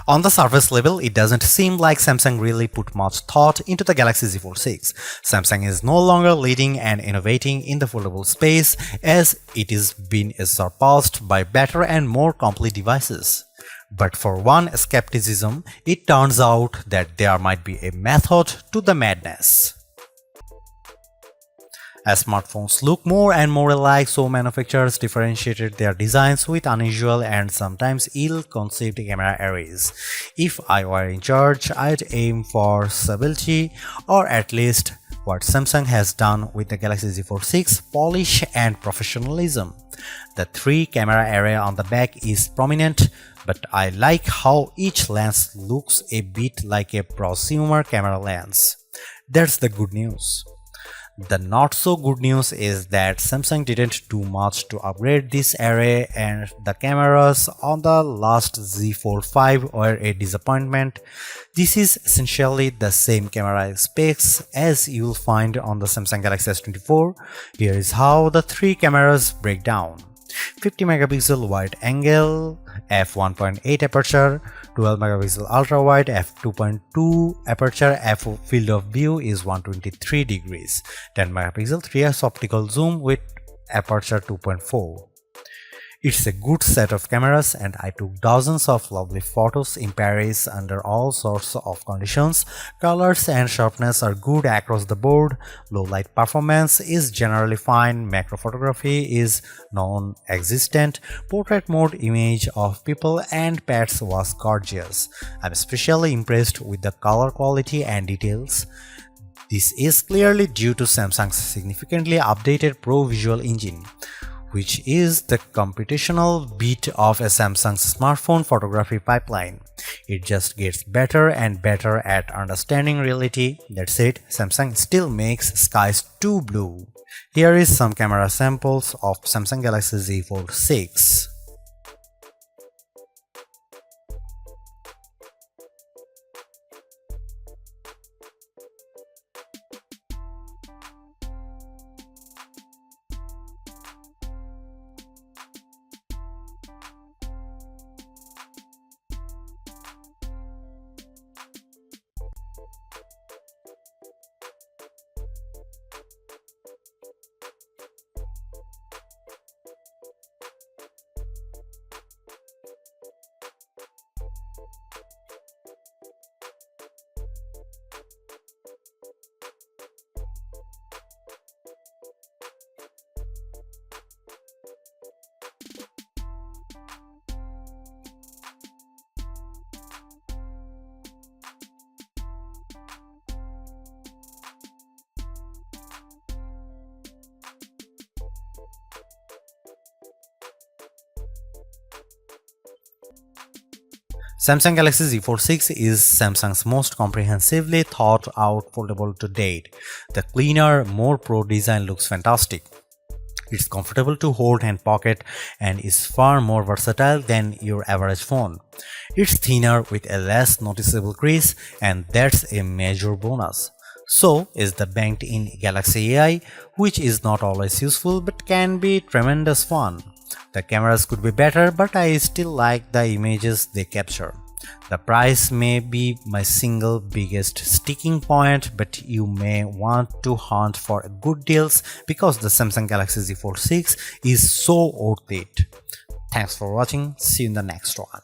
On the surface level, it doesn't seem like Samsung really put much thought into the Galaxy Z Fold 6. Samsung is no longer leading and innovating in the foldable space, as it is being surpassed by better and more complete devices. But for one skepticism, it turns out that there might be a method to the madness. As smartphones look more and more alike, so manufacturers differentiated their designs with unusual and sometimes ill-conceived camera arrays. If I were in charge, I'd aim for stability, or at least what Samsung has done with the Galaxy Z Fold 6, polish and professionalism. The 3-camera array on the back is prominent, but I like how each lens looks a bit like a prosumer camera lens. That's the good news. The not so good news is that Samsung didn't do much to upgrade this array, and the cameras on the last Z Fold 5 were a disappointment. This is essentially the same camera specs as you'll find on the Samsung Galaxy S24. Here is how the 3 cameras break down. 50 megapixel wide angle, f1.8 aperture, 12 megapixel ultra wide, f2.2 aperture, field of view is 123 degrees, 10 megapixel 3x optical zoom with aperture 2.4. It's a good set of cameras, and I took dozens of lovely photos in Paris under all sorts of conditions. Colors and sharpness are good across the board, low light performance is generally fine, macro photography is non-existent, portrait mode image of people and pets was gorgeous. I'm especially impressed with the color quality and details. This is clearly due to Samsung's significantly updated Pro Visual Engine, which is the computational bit of a Samsung's smartphone photography pipeline. It just gets better and better at understanding reality. That said, Samsung still makes skies too blue. Here is some camera samples of Samsung Galaxy Z Fold 6. Samsung Galaxy Z Fold 6 is Samsung's most comprehensively thought out foldable to date. The cleaner, more pro design looks fantastic. It's comfortable to hold and pocket and is far more versatile than your average phone. It's thinner with a less noticeable crease, and that's a major bonus. So is the banked-in Galaxy AI, which is not always useful but can be tremendous fun. The cameras could be better, but I still like the images they capture. The price may be my single biggest sticking point, but you may want to hunt for good deals because the Samsung Galaxy Z Fold 6 is so worth it. Thanks for watching. See you in the next one.